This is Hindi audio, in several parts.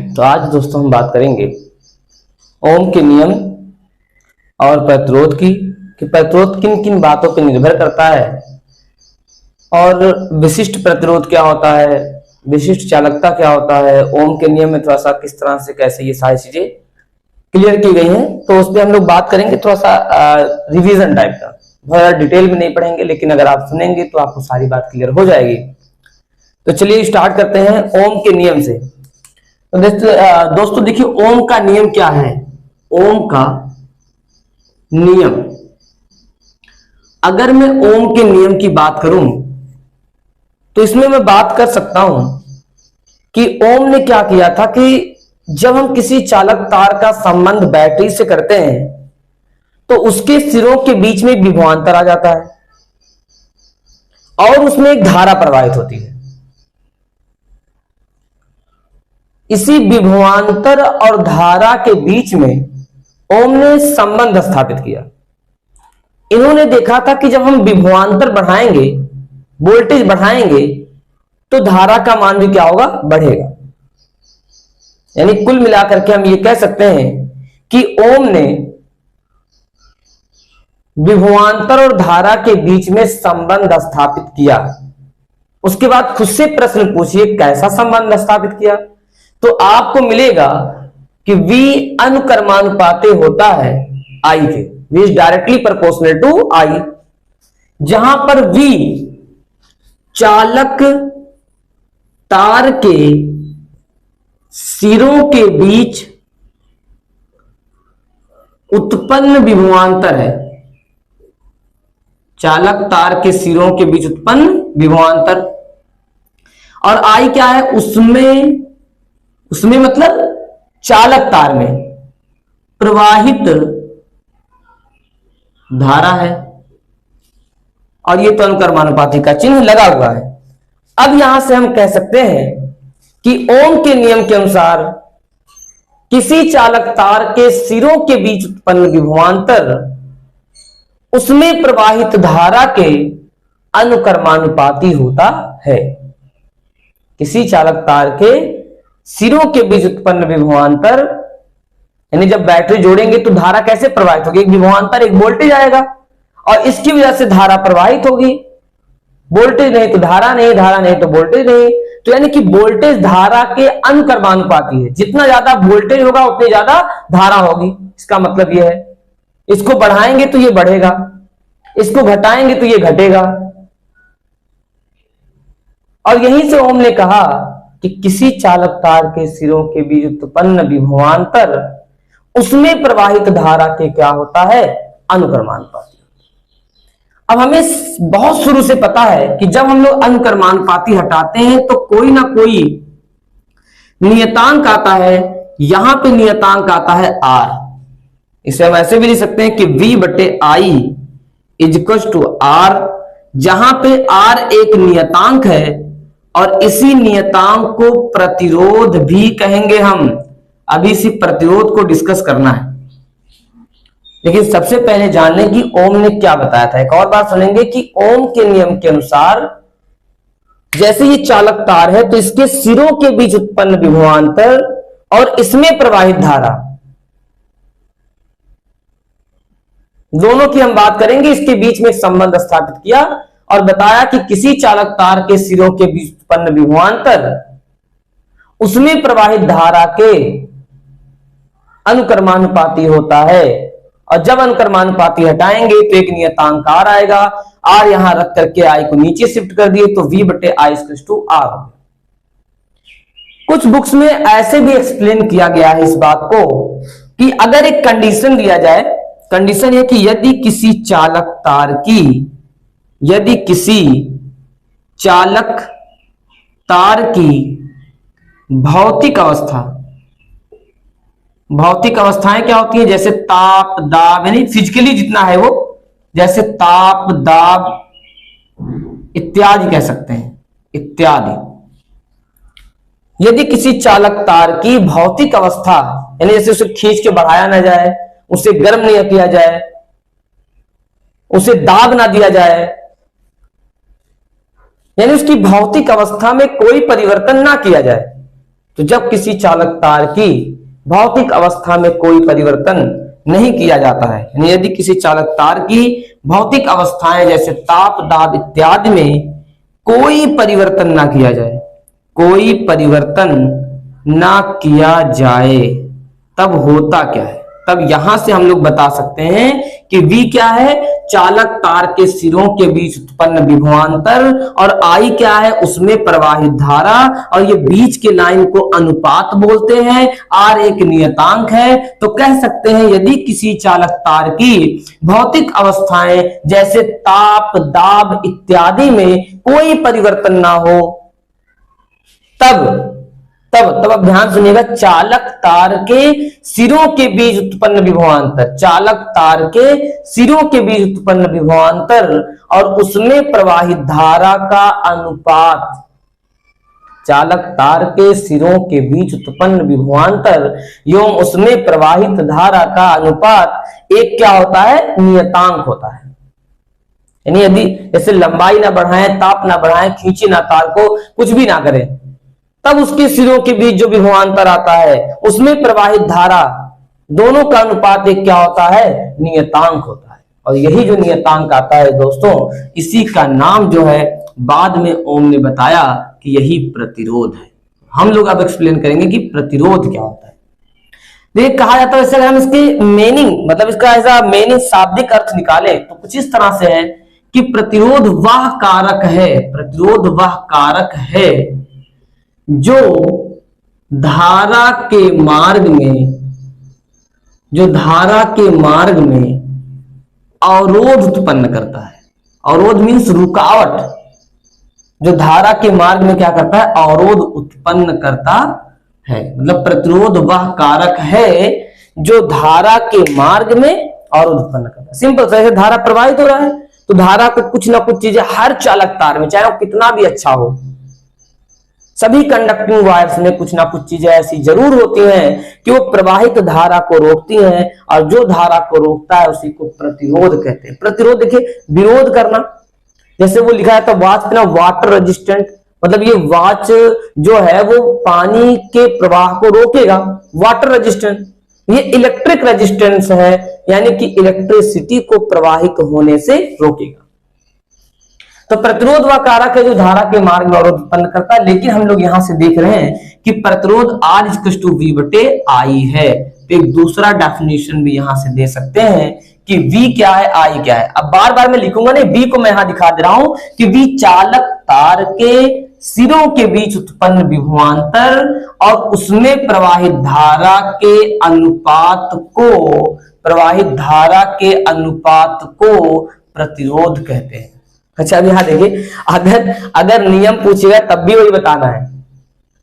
तो आज दोस्तों हम बात करेंगे ओम के नियम और प्रतिरोध की, कि प्रतिरोध किन किन बातों पर निर्भर करता है और विशिष्ट प्रतिरोध क्या होता है, विशिष्ट चालकता क्या होता है, ओम के नियम में थोड़ा सा किस तरह से कैसे ये सारी चीजें क्लियर की गई हैं। तो उस पर हम लोग बात करेंगे, थोड़ा सा रिवीजन टाइप का, बहुत डिटेल में नहीं पढ़ेंगे, लेकिन अगर आप सुनेंगे तो आपको सारी बात क्लियर हो जाएगी। तो चलिए स्टार्ट करते हैं ओम के नियम से। तो दोस्तों देखिए, ओम का नियम क्या है। ओम का नियम, अगर मैं ओम के नियम की बात करूं तो इसमें मैं बात कर सकता हूं कि ओम ने क्या किया था कि जब हम किसी चालक तार का संबंध बैटरी से करते हैं तो उसके सिरों के बीच में एक विभवांतर आ जाता है और उसमें एक धारा प्रवाहित होती है। इसी विभवांतर और धारा के बीच में ओम ने संबंध स्थापित किया। इन्होंने देखा था कि जब हम विभवांतर बढ़ाएंगे, वोल्टेज बढ़ाएंगे, तो धारा का मान भी क्या होगा, बढ़ेगा। यानी कुल मिलाकर के हम ये कह सकते हैं कि ओम ने विभवांतर और धारा के बीच में संबंध स्थापित किया। उसके बाद खुद से प्रश्न पूछिए कैसा संबंध स्थापित किया, तो आपको मिलेगा कि V अनुक्रमानुपाती होता है I के, V is directly proportional to I, जहां पर V चालक तार के सिरों के बीच उत्पन्न विभवांतर है। चालक तार के सिरों के बीच उत्पन्न विभवांतर, और I क्या है, उसमें मतलब चालक तार में प्रवाहित धारा है, और ये तो अनुक्रमानुपाती का चिन्ह लगा हुआ है। अब यहां से हम कह सकते हैं कि ओम के नियम के अनुसार किसी चालक तार के सिरों के बीच उत्पन्न विभवांतर उसमें प्रवाहित धारा के अनुक्रमानुपाती होता है। किसी चालक तार के सिरों के बीच उत्पन्न विभवांतर, यानी जब बैटरी जोड़ेंगे तो धारा कैसे प्रवाहित होगी, एक विभवांतर, एक वोल्टेज आएगा, और इसकी वजह से धारा प्रवाहित होगी। वोल्टेज नहीं तो धारा नहीं, धारा नहीं तो वोल्टेज नहीं, तो यानी कि वोल्टेज धारा के अनुक्रमानुपाती है। जितना ज्यादा वोल्टेज होगा उतनी ज्यादा धारा होगी। इसका मतलब यह है, इसको बढ़ाएंगे तो ये बढ़ेगा, इसको घटाएंगे तो ये घटेगा। और यहीं से ओम ने कहा कि किसी चालक तार के सिरों के बीच उत्पन्न विभवांतर उसमें प्रवाहित धारा के क्या होता है, अनुक्रमानुपाती। अब हमें बहुत शुरू से पता है कि जब हम लोग अनुक्रमानुपाती हटाते हैं तो कोई ना कोई नियतांक आता है। यहां पे नियतांक आता है R। इसे हम ऐसे भी लिख सकते हैं कि V/I is equal to R, जहां पे R एक नियतांक है और इसी नियतांक को प्रतिरोध भी कहेंगे हम। अभी इसी प्रतिरोध को डिस्कस करना है, लेकिन सबसे पहले जान लें कि ओम ने क्या बताया था। एक और बात सुनेंगे कि ओम के नियम के अनुसार जैसे ये चालक तार है तो इसके सिरों के बीच उत्पन्न विभवांतर और इसमें प्रवाहित धारा, दोनों की हम बात करेंगे। इसके बीच में एक संबंध स्थापित किया और बताया कि किसी चालक तार के सिरों के बीच उत्पन्न विभवांतर उसमें प्रवाहित धारा के अनुक्रमानुपाती होता है, और जब अनुक्रमानुपाती हटाएंगे तो एक नियतांक R आएगा। R यहां रख करके I को नीचे शिफ्ट कर दिए तो V/I = R। कुछ बुक्स में ऐसे भी एक्सप्लेन किया गया है इस बात को कि अगर एक कंडीशन दिया जाए, कंडीशन है कि यदि किसी चालक तार की भौतिक अवस्थाएं क्या होती है, जैसे ताप, दाब, यानी फिजिकली जितना है वो, जैसे ताप, दाब इत्यादि कह सकते हैं, इत्यादि। यदि किसी चालक तार की भौतिक अवस्था, यानी जैसे उसे खींच के बढ़ाया ना जाए, उसे गर्म नहीं किया जाए, उसे दाब ना दिया जाए, यानी उसकी भौतिक अवस्था में कोई परिवर्तन ना किया जाए, तो जब किसी चालक तार की भौतिक अवस्था में कोई परिवर्तन नहीं किया जाता है, यानी यदि किसी चालक तार की भौतिक अवस्थाएं जैसे ताप, दाब इत्यादि में कोई परिवर्तन ना किया जाए, कोई परिवर्तन ना किया जाए, तब होता क्या है? तब यहां से हम लोग बता सकते हैं कि V क्या है? चालक तार के सिरों के बीच उत्पन्न विभवांतर, और I क्या है? उसमें प्रवाहित धारा, और ये बीच के लाइन को अनुपात बोलते हैं। R एक नियतांक है। तो कह सकते हैं यदि किसी चालक तार की भौतिक अवस्थाएं जैसे ताप, दाब इत्यादि में कोई परिवर्तन ना हो, तब अब ध्यान सुनिएगा, चालक तार के सिरों के बीच उत्पन्न विभवांतर, चालक तार के सिरों के बीच उत्पन्न विभवांतर और उसमें प्रवाहित धारा का अनुपात, चालक तार के सिरों के बीच उत्पन्न विभवांतर एवं उसमें प्रवाहित धारा का अनुपात एक क्या होता है? नियतांक होता है। यानी यदि जैसे लंबाई ना बढ़ाएं, ताप ना बढ़ाएं, खींचे ना तार को, कुछ भी ना करें, तब उसके सिरों के बीच जो विभवांतर आता है उसमें प्रवाहित धारा, दोनों का अनुपात एक क्या होता है? नियतांक होता है। और यही जो नियतांक आता है दोस्तों, इसी का नाम जो है बाद में ओम ने बताया कि यही प्रतिरोध है। हम लोग अब एक्सप्लेन करेंगे कि प्रतिरोध क्या होता है। देखिए, कहा जाता है, अगर हम इसकी मीनिंग मतलब इसका ऐसा मीनिंग शाब्दिक अर्थ निकाले तो कुछ इस तरह से है कि प्रतिरोध वह कारक है, प्रतिरोध वह कारक है जो धारा के मार्ग में अवरोध उत्पन्न करता है। अवरोध मीन्स रुकावट, जो धारा के मार्ग में क्या करता है? अवरोध उत्पन्न करता है। मतलब प्रतिरोध वह कारक है जो धारा के मार्ग में अवरोध उत्पन्न करता है। सिंपल से, धारा प्रवाहित हो रहा है तो धारा को कुछ ना कुछ चीजें हर चालक तार में, चाहे वो कितना भी अच्छा हो, सभी कंडक्टिंग वायर्स में कुछ ना कुछ चीजें ऐसी जरूर होती हैं कि वो प्रवाहित धारा को रोकती हैं, और जो धारा को रोकता है उसी को प्रतिरोध कहते हैं। प्रतिरोध देखिए, विरोध करना, जैसे वो लिखा है तो वॉच ना, वाटर रेजिस्टेंट, मतलब ये वॉच जो है वो पानी के प्रवाह को रोकेगा, वाटर रेजिस्टेंट। ये इलेक्ट्रिक रेजिस्टेंस है, यानी कि इलेक्ट्रिसिटी को प्रवाहित होने से रोकेगा। तो प्रतिरोध वह कारक है जो धारा के मार्ग में अवरोध उत्पन्न करता है। लेकिन हम लोग यहां से देख रहे हैं कि प्रतिरोध R=V/I है। तो एक दूसरा डेफिनेशन भी यहां से दे सकते हैं कि V क्या है, I क्या है। अब बार बार मैं लिखूंगा नहीं, V को मैं यहां दिखा दे रहा हूं कि V चालक तार के सिरों के बीच उत्पन्न विभवांतर और उसमें प्रवाहित धारा के अनुपात को प्रतिरोध कहते हैं। अच्छा, अब यहां देखिए, अगर नियम पूछेगा तब भी वही बताना है,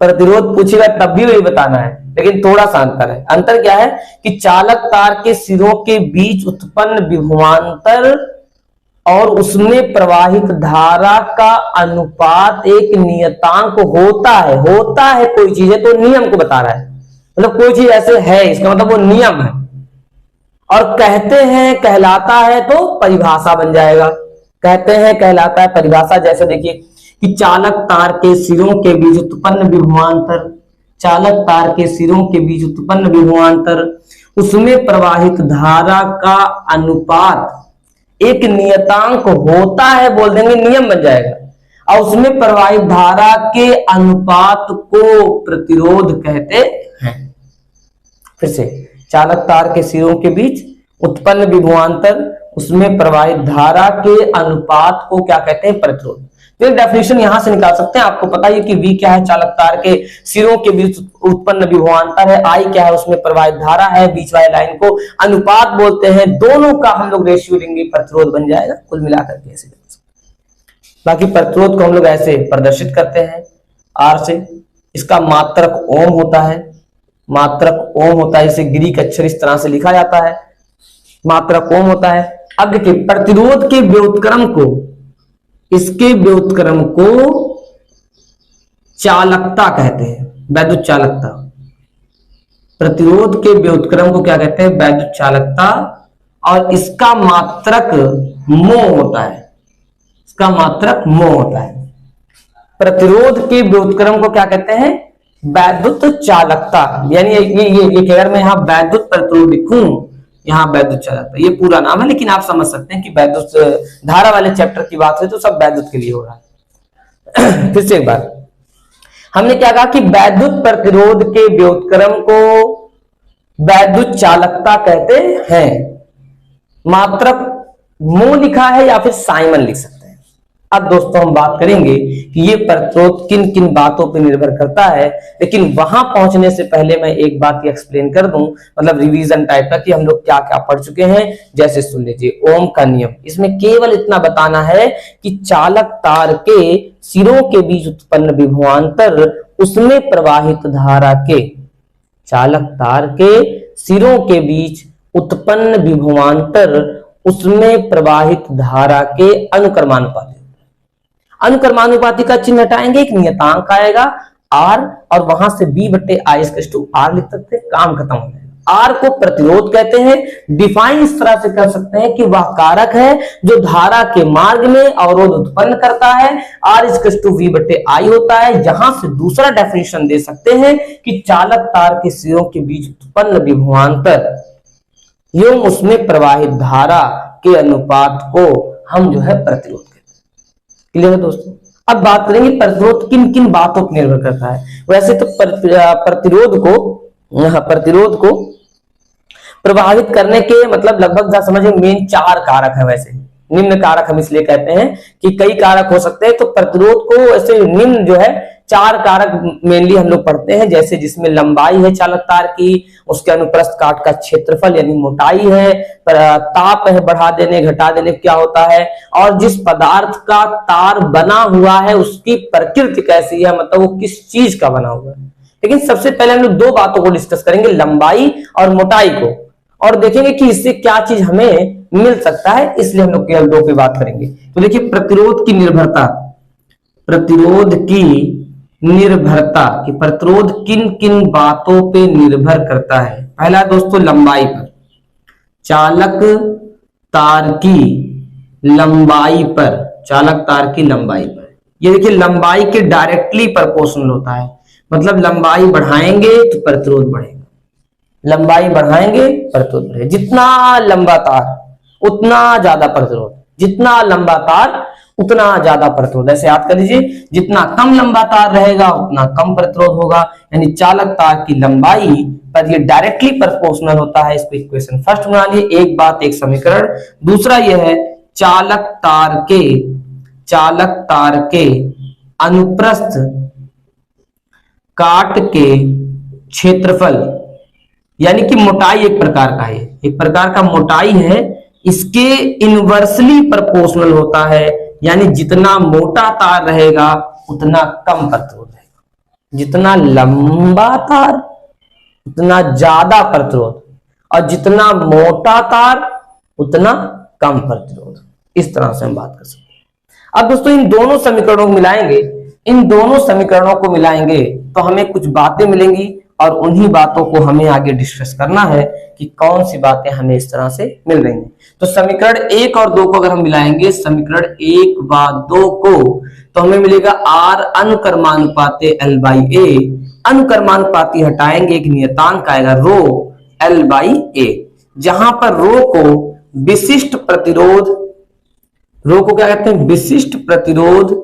प्रतिरोध पूछेगा तब भी वही बताना है, लेकिन थोड़ा सा अंतर है। अंतर क्या है कि चालक तार के सिरों के बीच उत्पन्न विभवांतर और उसमें प्रवाहित धारा का अनुपात एक नियतांक होता है कोई चीज है तो नियम को बता रहा है, मतलब कोई चीज ऐसे है, इसका मतलब वो नियम है। और कहते हैं, कहलाता है तो परिभाषा बन जाएगा। कहते हैं, कहलाता है, परिभाषा। जैसे देखिए कि चालक तार के सिरों के बीच उत्पन्न विभवांतर, चालक तार के सिरों के बीच उत्पन्न विभवांतर, उसमें प्रवाहित धारा का अनुपात एक नियतांक होता है, बोल देंगे नियम बन जाएगा, और उसमें प्रवाहित धारा के अनुपात को प्रतिरोध कहते हैं। फिर से, चालक तार के सिरों के बीच उत्पन्न विभवांतर, उसमें प्रवाहित धारा के अनुपात को क्या कहते हैं? प्रतिरोध। तो एक डेफिनेशन यहां से निकाल सकते हैं। आपको पता है कि V क्या है? चालक तार के सिरों के बीच उत्पन्न विभवांतर है। I क्या है? उसमें प्रवाहित धारा है। बीच वाली लाइन को अनुपात बोलते हैं। दोनों का हम लोग रेशियो लेंगे, प्रतिरोध बन जाएगा। कुल मिलाकर के ऐसे। बाकी प्रतिरोध को हम लोग ऐसे प्रदर्शित करते हैं R से। इसका मात्रक ओम होता है, मात्रक ओम होता है। इसे ग्रीक अक्षर इस तरह से लिखा जाता है, मात्रक ओम होता है। अब देखिए, प्रतिरोध के व्युत्क्रम को, इसके व्युत्क्रम को चालकता कहते हैं, वैद्युत चालकता। प्रतिरोध के व्युत्क्रम को क्या कहते हैं? वैद्युत चालकता। और इसका मात्रक मोह होता है, इसका मात्रक मोह होता है। प्रतिरोध के व्युत्क्रम को क्या कहते हैं? वैद्युत चालकता, यानी ये अगर मैं यहाँ वैद्युत प्रतिरोध लिखूं, यहाँ वैद्युत चालकता ये पूरा नाम है, लेकिन आप समझ सकते हैं कि वैद्युत धारा वाले चैप्टर की बात है तो सब वैद्युत के लिए हो रहा है। फिर से एक बार हमने क्या कहा कि वैद्युत प्रतिरोध के व्युत्क्रम को वैद्युत चालकता कहते हैं। मात्रक मो लिखा है या फिर साइमन लिख सकते हैं। अब दोस्तों हम बात करेंगे कि ये प्रतिरोध किन किन बातों पर निर्भर करता है, लेकिन वहां पहुंचने से पहले मैं एक बात एक्सप्लेन कर दूं, मतलब रिवीजन टाइप का, कि हम लोग क्या क्या पढ़ चुके हैं। जैसे सुन लीजिए ओम का नियम, इसमें केवल इतना बताना है कि चालक तार के सिरों के बीच उत्पन्न विभवांतर उसमें प्रवाहित धारा के, चालक तार के सिरों के बीच उत्पन्न विभवांतर उसमें प्रवाहित धारा के अनुक्रमानुपाती। अनुक्रमानुपाती का चिन्ह हटाएंगे, एक नियतांक आएगा R और वहां से B/I/R लिख सकते हैं, काम खत्म हो जाएगा। R को प्रतिरोध कहते हैं। डिफाइन इस तरह से कर सकते हैं कि वह कारक है जो धारा के मार्ग में अवरोध उत्पन्न करता है। R=V/I होता है। यहां से दूसरा डेफिनेशन दे सकते हैं कि चालक तार के सिरों के बीच उत्पन्न विभवांतर एवं उसमें प्रवाहित धारा के अनुपात को हम जो है प्रतिरोध कहते हैं। क्लियर है दोस्तों। अब बात करेंगे प्रतिरोध किन किन बातों पर निर्भर करता है। वैसे तो प्रतिरोध को प्रभावित करने के मतलब लगभग समझे मेन 4 कारक है। वैसे निम्न कारक हम इसलिए कहते हैं कि कई कारक हो सकते हैं, तो प्रतिरोध को ऐसे निम्न जो है 4 कारक मेनली हम लोग पढ़ते हैं। जैसे जिसमें लंबाई है चालक तार की, उसके अनुप्रस्थ काट का क्षेत्रफल यानी मोटाई है, ताप है बढ़ा देने घटा देने क्या होता है, और जिस पदार्थ का तार बना हुआ है उसकी प्रकृति कैसी है, मतलब वो किस चीज का बना हुआ है। लेकिन सबसे पहले हम लोग 2 बातों को डिस्कस करेंगे, लंबाई और मोटाई को, और देखेंगे कि इससे क्या चीज हमें मिल सकता है, इसलिए हम लोग केवल 2 पे बात करेंगे। तो देखिए प्रतिरोध की निर्भरता, प्रतिरोध की निर्भरता कि प्रतिरोध किन किन बातों पे निर्भर करता है। पहला दोस्तों लंबाई पर, चालक तार की लंबाई पर, चालक तार की लंबाई पर। ये देखिए लंबाई के डायरेक्टली प्रोपोर्शनल होता है, मतलब लंबाई बढ़ाएंगे तो प्रतिरोध बढ़ेगा, लंबाई बढ़ाएंगे प्रतिरोध बढ़ेगा। जितना लंबा तार उतना ज्यादा प्रतिरोध, जितना लंबा तार उतना ज्यादा प्रतिरोध। ऐसे याद कर लीजिए, जितना कम लंबा तार रहेगा उतना कम प्रतिरोध होगा। यानी चालक तार की लंबाई पर ये डायरेक्टली प्रोपोर्शनल होता है। इसको इक्वेशन फर्स्ट बना लिए, एक बात एक समीकरण। दूसरा यह है चालक तार के अनुप्रस्थ काट के क्षेत्रफल, यानी कि मोटाई एक प्रकार का है, एक प्रकार का मोटाई है, इसके इनवर्सली प्रोपोर्शनल होता है। यानी जितना मोटा तार रहेगा उतना कम प्रतिरोध रहेगा, जितना लंबा तार उतना ज्यादा प्रतिरोध, और जितना मोटा तार उतना कम प्रतिरोध। इस तरह से हम बात कर सकते हैं। अब दोस्तों इन दोनों समीकरणों को मिलाएंगे, इन दोनों समीकरणों को मिलाएंगे तो हमें कुछ बातें मिलेंगी, और उन्हीं बातों को हमें आगे डिस्कस करना है कि कौन सी बातें हमें इस तरह से मिल रही हैं। तो समीकरण 1 और 2 को अगर हम मिलाएंगे, समीकरण 1 व 2 को, तो हमें मिलेगा R अनुक्रमानुपाते L/A। अनुक्रमानुपाती हटाएंगे, एक नियतांक आएगा रो L/A, जहां पर रो को विशिष्ट प्रतिरोध, रो को क्या कहते हैं, विशिष्ट प्रतिरोध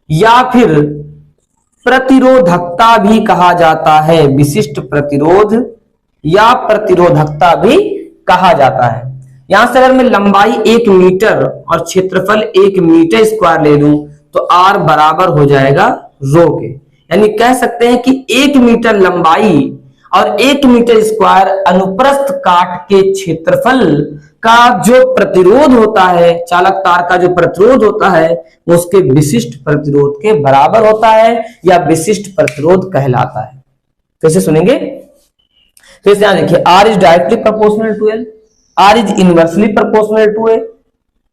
या फिर प्रतिरोधकता भी कहा जाता है। विशिष्ट प्रतिरोध या प्रतिरोधकता भी कहा जाता है। यहां से अगर मैं लंबाई 1 मीटर और क्षेत्रफल 1 मीटर स्क्वायर ले लूं तो R बराबर हो जाएगा रो के। यानी कह सकते हैं कि 1 मीटर लंबाई और 1 मीटर स्क्वायर अनुप्रस्थ काट के क्षेत्रफल का जो प्रतिरोध होता है, चालक तार का जो प्रतिरोध होता है, वो उसके विशिष्ट प्रतिरोध के बराबर होता है या विशिष्ट प्रतिरोध कहलाता है। कैसे सुनेंगे, फिर से यहां देखिए, R is directly proportional to L, R is inversely proportional to A।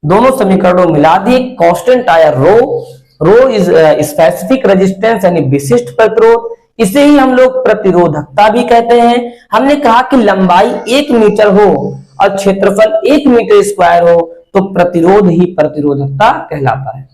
दोनों समीकरणों मिला दिए, कांस्टेंट आया रो इज स्पेसिफिक रेजिस्टेंस यानी विशिष्ट प्रतिरोध, इसे ही हम लोग प्रतिरोधकता भी कहते हैं। हमने कहा कि लंबाई 1 मीटर हो और क्षेत्रफल 1 मीटर स्क्वायर हो तो प्रतिरोध ही प्रतिरोधकता कहलाता है।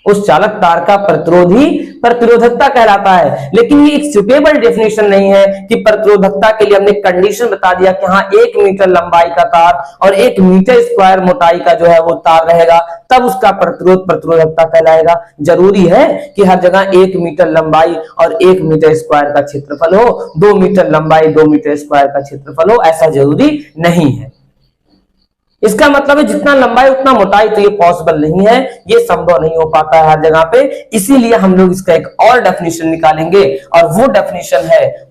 उस चालक तार का प्रतिरोध ही प्रतिरोधकता कहलाता है। लेकिन ये एक सुटेबल डेफिनेशन नहीं है कि प्रतिरोधकता के लिए हमने कंडीशन बता दिया कि हाँ 1 मीटर लंबाई का तार और 1 मीटर स्क्वायर मोटाई का जो है वो तार रहेगा, तब उसका प्रतिरोध प्रतिरोधकता कहलाएगा। जरूरी है कि हर जगह 1 मीटर लंबाई और 1 मीटर स्क्वायर का क्षेत्रफल हो, 2 मीटर लंबाई 2 मीटर स्क्वायर का क्षेत्रफल हो, ऐसा जरूरी नहीं है। इसका मतलब है जितना लंबाई उतना मोटाई, तो ये पॉसिबल नहीं है, ये संभव नहीं हो पाता है हर जगह पे। इसीलिए हम लोग इसका एक और डेफिनेशन निकालेंगे और वो डेफिनेशन है